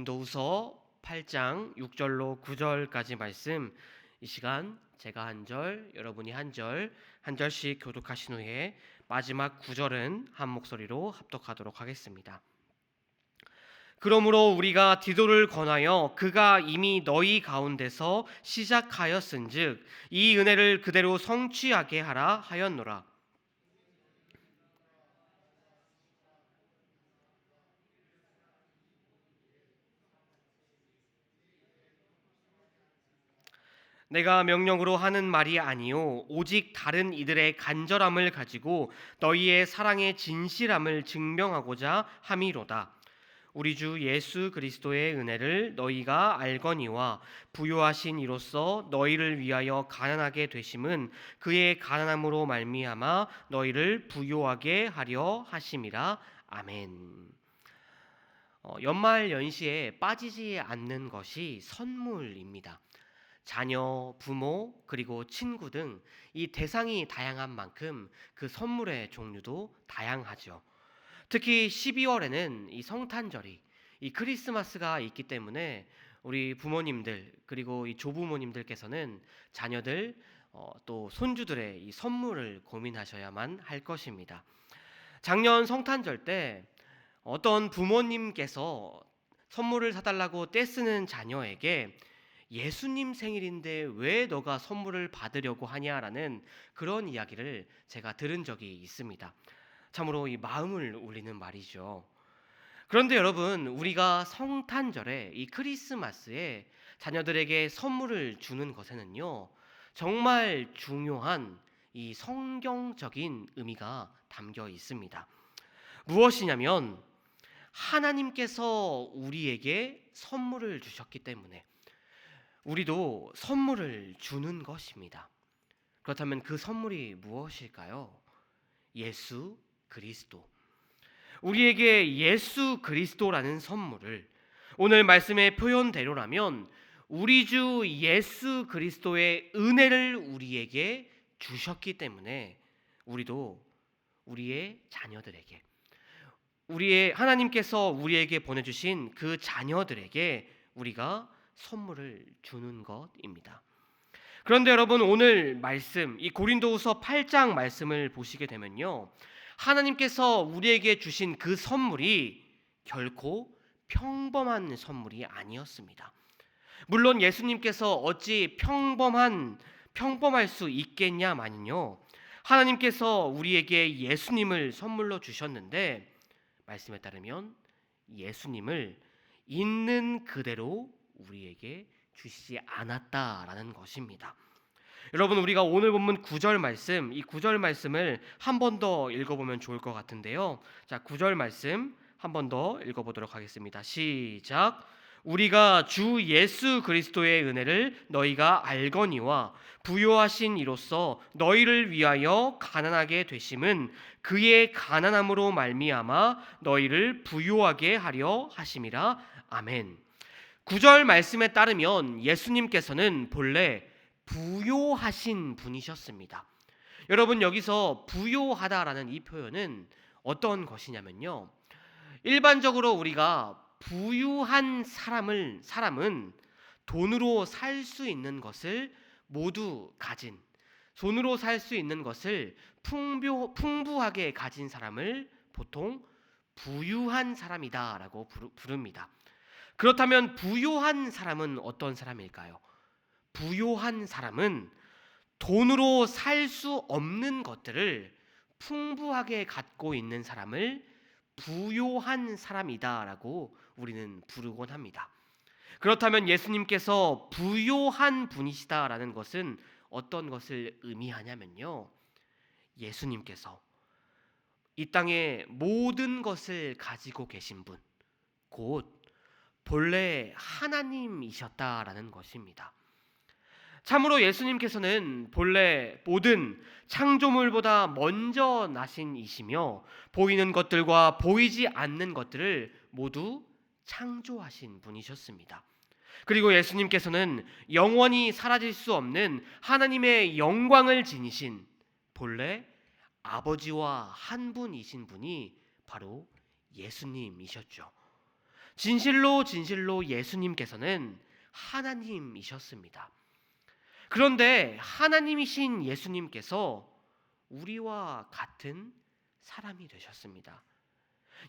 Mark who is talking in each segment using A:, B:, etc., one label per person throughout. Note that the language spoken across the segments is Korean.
A: 고린도후서 8장 6절로 9절까지 말씀, 이 시간 제가 한 절, 여러분이 한 절, 한 절씩 교독하신 후에 마지막 9절은 한 목소리로 합독하도록 하겠습니다. 그러므로 우리가 디도를 권하여 그가 이미 너희 가운데서 시작하였은즉 이 은혜를 그대로 성취하게 하라 하였노라. 내가 명령으로 하는 말이 아니요 오직 다른 이들의 간절함을 가지고 너희의 사랑의 진실함을 증명하고자 함이로다. 우리 주 예수 그리스도의 은혜를 너희가 알거니와 부요하신 이로써 너희를 위하여 가난하게 되심은 그의 가난함으로 말미암아 너희를 부요하게 하려 하심이라. 아멘. 연말 연시에 빠지지 않는 것이 선물입니다. 자녀, 부모, 그리고 친구 등 이 대상이 다양한 만큼 그 선물의 종류도 다양하죠. 특히 12월에는 이 성탄절이, 이 크리스마스가 있기 때문에 우리 부모님들 그리고 이 조부모님들께서는 자녀들 또 손주들의 이 선물을 고민하셔야만 할 것입니다. 작년 성탄절 때 어떤 부모님께서 선물을 사달라고 떼쓰는 자녀에게 예수님 생일인데 왜 너가 선물을 받으려고 하냐라는 그런 이야기를 제가 들은 적이 있습니다. 참으로 이 마음을 울리는 말이죠. 그런데 여러분, 우리가 성탄절에 이 크리스마스에 자녀들에게 선물을 주는 것에는요, 정말 중요한 이 성경적인 의미가 담겨 있습니다. 무엇이냐면 하나님께서 우리에게 선물을 주셨기 때문에 우리도 선물을 주는 것입니다. 그렇다면 그 선물이 무엇일까요? 예수 그리스도. 우리에게 예수 그리스도라는 선물을 오늘 말씀의 표현대로라면 우리 주 예수 그리스도의 은혜를 우리에게 주셨기 때문에 우리도 우리의 자녀들에게, 우리의 하나님께서 우리에게 보내주신 그 자녀들에게 우리가 선물을 주는 것입니다. 그런데 여러분, 오늘 말씀, 이 고린도후서 8장 말씀을 보시게 되면요, 하나님께서 우리에게 주신 그 선물이 결코 평범한 선물이 아니었습니다. 물론 예수님께서 어찌 평범할 수 있겠냐마는요, 하나님께서 우리에게 예수님을 선물로 주셨는데 말씀에 따르면 예수님을 있는 그대로 우리에게 주시지 않았다라는 것입니다. 여러분, 우리가 오늘 본문 9절 말씀, 이 9절 말씀을 한 번 더 읽어보면 좋을 것 같은데요. 자, 9절 말씀 한 번 더 읽어보도록 하겠습니다. 시작. 우리가 주 예수 그리스도의 은혜를 너희가 알거니와 부요하신 이로써 너희를 위하여 가난하게 되심은 그의 가난함으로 말미암아 너희를 부요하게 하려 하심이라. 아멘. 9절 말씀에 따르면 예수님께서는 본래 부요하신 분이셨습니다. 여러분, 여기서 부요하다라는 이 표현은 어떤 것이냐면요, 일반적으로 우리가 부유한 사람은 돈으로 살 수 있는 것을 모두 가진, 돈으로 살 수 있는 것을 풍부하게 가진 사람을 보통 부유한 사람이다라고 부릅니다. 그렇다면 부요한 사람은 어떤 사람일까요? 부요한 사람은 돈으로 살 수 없는 것들을 풍부하게 갖고 있는 사람을 부요한 사람이다라고 우리는 부르곤 합니다. 그렇다면 예수님께서 부요한 분이시다라는 것은 어떤 것을 의미하냐면요, 예수님께서 이 땅에 모든 것을 가지고 계신 분, 곧 본래 하나님이셨다라는 것입니다. 참으로 예수님께서는 본래 모든 창조물보다 먼저 나신 이시며 보이는 것들과 보이지 않는 것들을 모두 창조하신 분이셨습니다. 그리고 예수님께서는 영원히 사라질 수 없는 하나님의 영광을 지니신 본래 아버지와 한 분이신 분이 바로 예수님이셨죠. 진실로 진실로 예수님께서는 하나님이셨습니다. 그런데 하나님이신 예수님께서 우리와 같은 사람이 되셨습니다.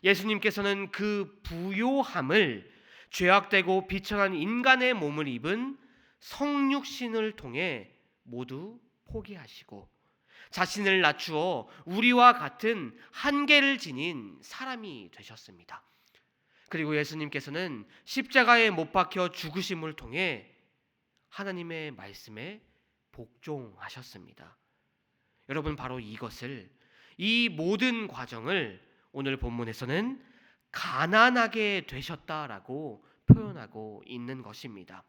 A: 예수님께서는 그 부요함을 죄악되고 비천한 인간의 몸을 입은 성육신을 통해 모두 포기하시고 자신을 낮추어 우리와 같은 한계를 지닌 사람이 되셨습니다. 그리고 예수님께서는 십자가에 못 박혀 죽으심을 통해 하나님의 말씀에 복종하셨습니다. 여러분, 바로 이 모든 과정을 오늘 본문에서는 가난하게 되셨다라고 표현하고 있는 것입니다.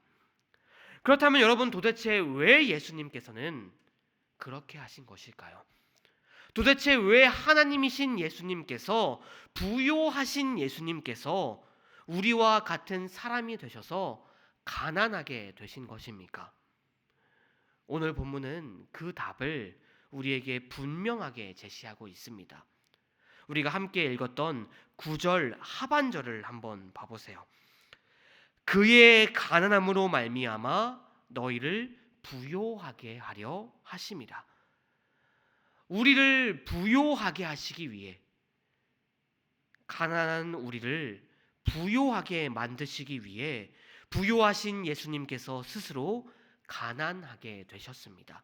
A: 그렇다면 여러분, 도대체 왜 예수님께서는 그렇게 하신 것일까요? 도대체 왜 하나님이신 예수님께서, 부요하신 예수님께서 우리와 같은 사람이 되셔서 가난하게 되신 것입니까? 오늘 본문은 그 답을 우리에게 분명하게 제시하고 있습니다. 우리가 함께 읽었던 9절 하반절을 한번 봐보세요. 그의 가난함으로 말미암아 너희를 부요하게 하려 하심이라. 우리를 부요하게 하시기 위해, 가난한 우리를 부요하게 만드시기 위해 부요하신 예수님께서 스스로 가난하게 되셨습니다.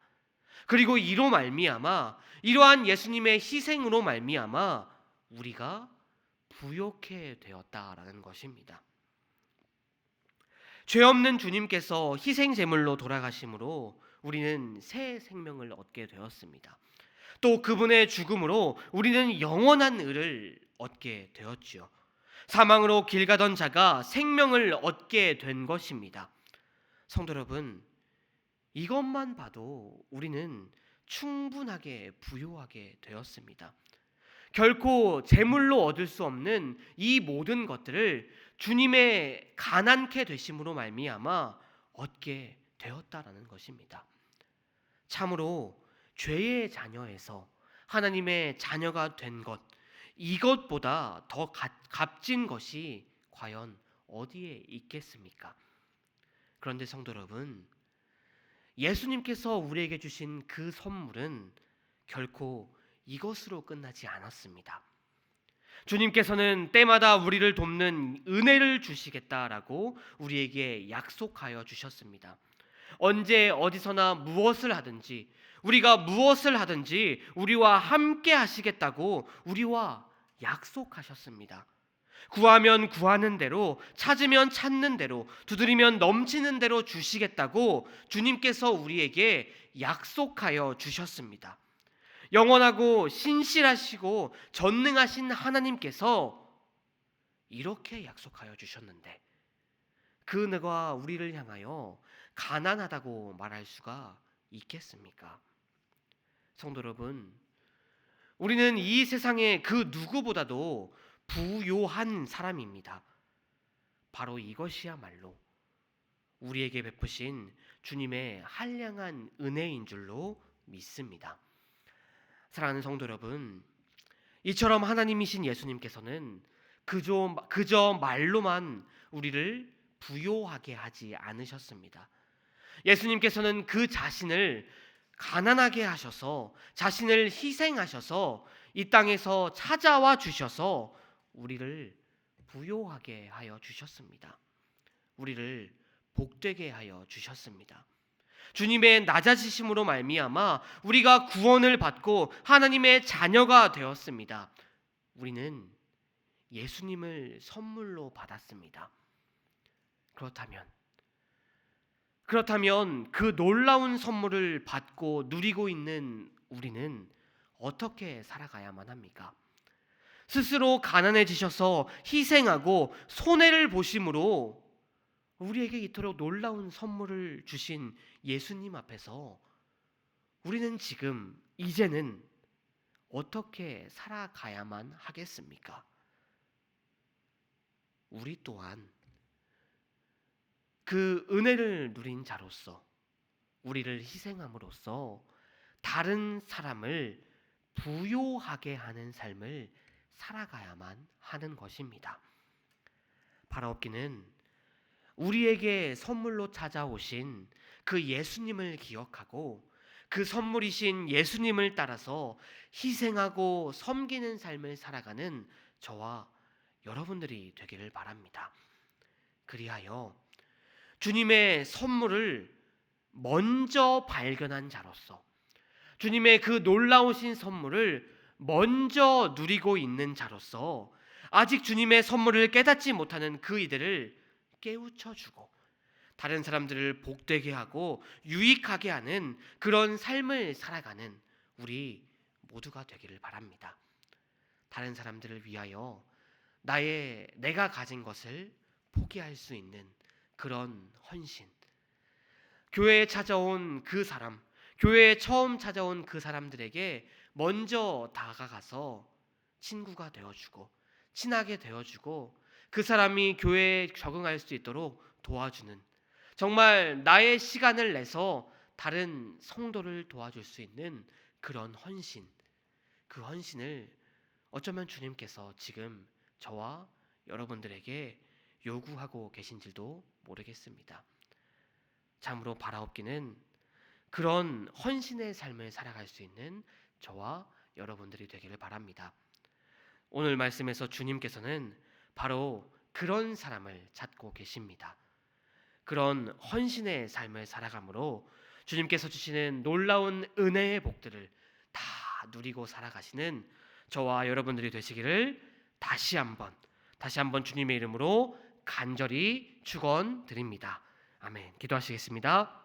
A: 그리고 이로 말미암아, 이러한 예수님의 희생으로 말미암아 우리가 부요케 되었다라는 것입니다. 죄 없는 주님께서 희생 제물로 돌아가심으로 우리는 새 생명을 얻게 되었습니다. 또 그분의 죽음으로 우리는 영원한 의를 얻게 되었지요. 사망으로 길 가던 자가 생명을 얻게 된 것입니다. 성도 여러분, 이것만 봐도 우리는 충분하게 부요하게 되었습니다. 결코 재물로 얻을 수 없는 이 모든 것들을 주님의 가난케 되심으로 말미암아 얻게 되었다라는 것입니다. 참으로 죄의 자녀에서 하나님의 자녀가 된 것, 이것보다 더 값진 것이 과연 어디에 있겠습니까? 그런데 성도 여러분, 예수님께서 우리에게 주신 그 선물은 결코 이것으로 끝나지 않았습니다. 주님께서는 때마다 우리를 돕는 은혜를 주시겠다라고 우리에게 약속하여 주셨습니다. 언제 어디서나 무엇을 하든지, 우리가 무엇을 하든지 우리와 함께 하시겠다고 우리와 약속하셨습니다. 구하면 구하는 대로, 찾으면 찾는 대로, 두드리면 넘치는 대로 주시겠다고 주님께서 우리에게 약속하여 주셨습니다. 영원하고 신실하시고 전능하신 하나님께서 이렇게 약속하여 주셨는데 그 은혜가 우리를 향하여 가난하다고 말할 수가 있겠습니까? 성도 여러분, 우리는 이 세상의 그 누구보다도 부요한 사람입니다. 바로 이것이야말로 우리에게 베푸신 주님의 한량한 은혜인 줄로 믿습니다. 사랑하는 성도 여러분, 이처럼 하나님이신 예수님께서는 그저 말로만 우리를 부요하게 하지 않으셨습니다. 예수님께서는 그 자신을 가난하게 하셔서, 자신을 희생하셔서 이 땅에서 찾아와 주셔서 우리를 부요하게 하여 주셨습니다. 우리를 복되게 하여 주셨습니다. 주님의 낮아지심으로 말미암아 우리가 구원을 받고 하나님의 자녀가 되었습니다. 우리는 예수님을 선물로 받았습니다. 그렇다면 그 놀라운 선물을 받고 누리고 있는 우리는 어떻게 살아가야만 합니까? 스스로 가난해지셔서 희생하고 손해를 보심으로 우리에게 이토록 놀라운 선물을 주신 예수님 앞에서 우리는 지금 이제는 어떻게 살아가야만 하겠습니까? 우리 또한 그 은혜를 누린 자로서, 우리를 희생함으로써 다른 사람을 부요하게 하는 삶을 살아가야만 하는 것입니다. 바라옵기는 우리에게 선물로 찾아오신 그 예수님을 기억하고 그 선물이신 예수님을 따라서 희생하고 섬기는 삶을 살아가는 저와 여러분들이 되기를 바랍니다. 그리하여 주님의 선물을 먼저 발견한 자로서, 주님의 그 놀라우신 선물을 먼저 누리고 있는 자로서 아직 주님의 선물을 깨닫지 못하는 그 이들을 깨우쳐주고 다른 사람들을 복되게 하고 유익하게 하는 그런 삶을 살아가는 우리 모두가 되기를 바랍니다. 다른 사람들을 위하여 내가 가진 것을 포기할 수 있는 그런 헌신, 교회에 찾아온 그 사람, 교회에 처음 찾아온 그 사람들에게 먼저 다가가서 친구가 되어주고 친하게 되어주고 그 사람이 교회에 적응할 수 있도록 도와주는, 정말 나의 시간을 내서 다른 성도를 도와줄 수 있는 그런 헌신, 그 헌신을 어쩌면 주님께서 지금 저와 여러분들에게 요구하고 계신지도 모르겠습니다. 참으로 바라옵기는 그런 헌신의 삶을 살아갈 수 있는 저와 여러분들이 되기를 바랍니다. 오늘 말씀에서 주님께서는 바로 그런 사람을 찾고 계십니다. 그런 헌신의 삶을 살아감으로 주님께서 주시는 놀라운 은혜의 복들을 다 누리고 살아가시는 저와 여러분들이 되시기를 다시 한번 주님의 이름으로 간절히 축원드립니다. 아멘. 기도하시겠습니다.